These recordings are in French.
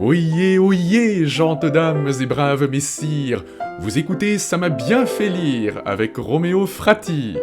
Oyez, gentes dames et braves messires, vous écoutez Ça m'a bien fait lire avec Roméo Frati.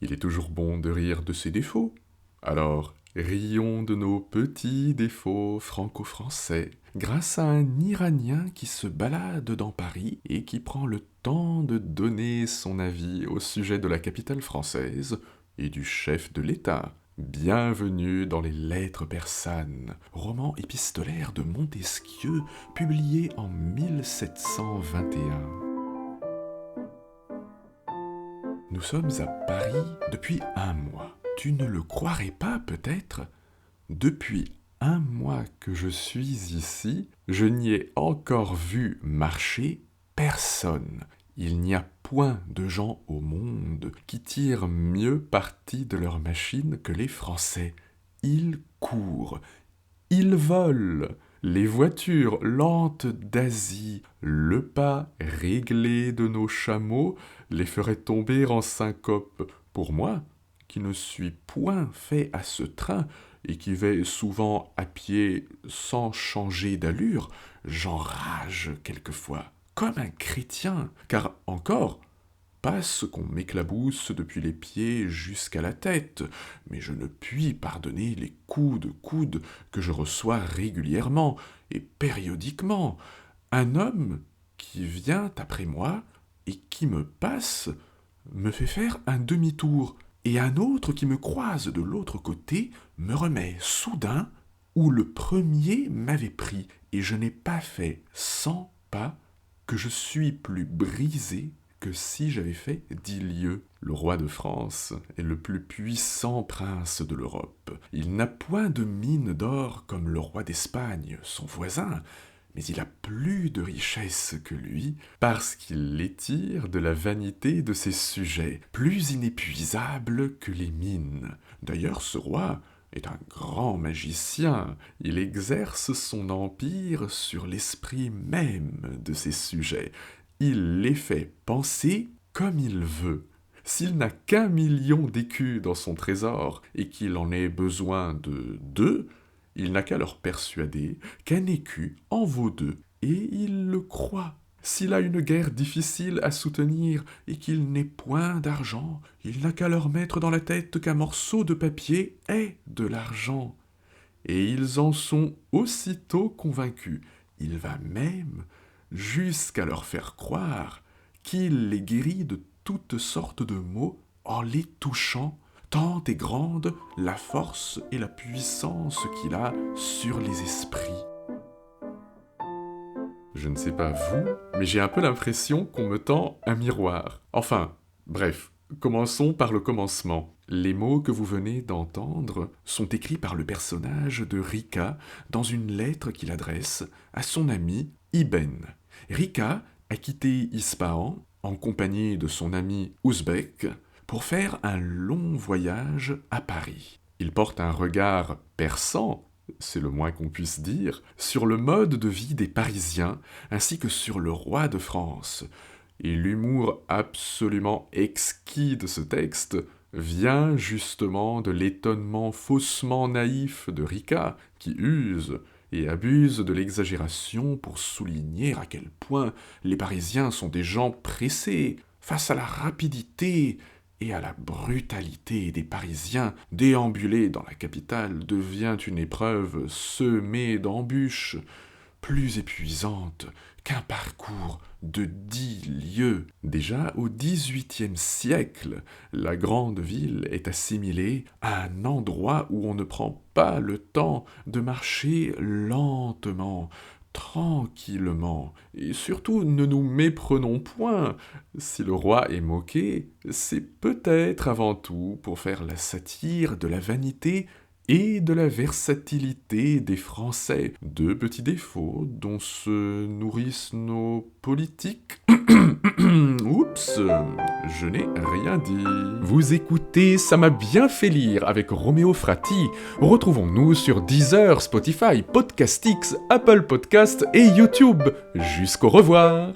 Il est toujours bon de rire de ses défauts. Alors, rions de nos petits défauts franco-français, grâce à un Iranien qui se balade dans Paris et qui prend le temps de donner son avis au sujet de la capitale française et du chef de l'État. Bienvenue dans les Lettres persanes, roman épistolaire de Montesquieu, publié en 1721. Nous sommes à Paris depuis un mois. Tu ne le croirais pas peut-être ? Depuis un mois que je suis ici, je n'y ai encore vu marcher personne. Il n'y a point de gens au monde qui tirent mieux parti de leur machine que les Français. Ils courent, ils volent. Les voitures lentes d'Asie, le pas réglé de nos chameaux les feraient tomber en syncope. Pour moi, qui ne suis point fait à ce train et qui vais souvent à pied sans changer d'allure, j'enrage quelquefois, comme un chrétien, car encore, passe qu'on m'éclabousse depuis les pieds jusqu'à la tête, mais je ne puis pardonner les coups de coude que je reçois régulièrement et périodiquement. Un homme qui vient après moi et qui me passe me fait faire un demi-tour, et un autre qui me croise de l'autre côté me remet soudain où le premier m'avait pris, et je n'ai pas fait 100 pas que je suis plus brisé que si j'avais fait 10 lieues. Le roi de France est le plus puissant prince de l'Europe. Il n'a point de mine d'or comme le roi d'Espagne, son voisin, mais il a plus de richesse que lui, parce qu'il les tire de la vanité de ses sujets, plus inépuisable que les mines. D'ailleurs, ce roi est un grand magicien. Il exerce son empire sur l'esprit même de ses sujets. Il les fait penser comme il veut. S'il n'a qu'1 million d'écus dans son trésor et qu'il en ait besoin de 2, il n'a qu'à leur persuader qu'un écu en vaut 2, et il le croit. S'il a une guerre difficile à soutenir et qu'il n'ait point d'argent, il n'a qu'à leur mettre dans la tête qu'un morceau de papier est de l'argent. Et ils en sont aussitôt convaincus. Il va même jusqu'à leur faire croire qu'il les guérit de toutes sortes de maux en les touchant, tant est grande la force et la puissance qu'il a sur les esprits. Je ne sais pas vous, mais j'ai un peu l'impression qu'on me tend un miroir. Enfin, bref, commençons par le commencement. Les mots que vous venez d'entendre sont écrits par le personnage de Rica dans une lettre qu'il adresse à son ami Ibn. Rica a quitté Ispahan en compagnie de son ami Ouzbek pour faire un long voyage à Paris. Il porte un regard perçant, c'est le moins qu'on puisse dire, sur le mode de vie des Parisiens ainsi que sur le roi de France. Et l'humour absolument exquis de ce texte vient justement de l'étonnement faussement naïf de Rica, qui use et abuse de l'exagération pour souligner à quel point les Parisiens sont des gens pressés. Face à la rapidité et à la brutalité des Parisiens, déambuler dans la capitale devient une épreuve semée d'embûches, plus épuisante qu'un parcours de 10 lieues. Déjà au XVIIIe siècle, la grande ville est assimilée à un endroit où on ne prend pas le temps de marcher lentement, tranquillement, et surtout ne nous méprenons point. Si le roi est moqué, c'est peut-être avant tout pour faire la satire de la vanité et de la versatilité des Français, deux petits défauts dont se nourrissent nos politiques. Oups, je n'ai rien dit. Vous écoutez Ça m'a bien fait lire avec Roméo Frati. Retrouvons-nous sur Deezer, Spotify, Podcastix, Apple Podcasts et YouTube. Jusqu'au revoir.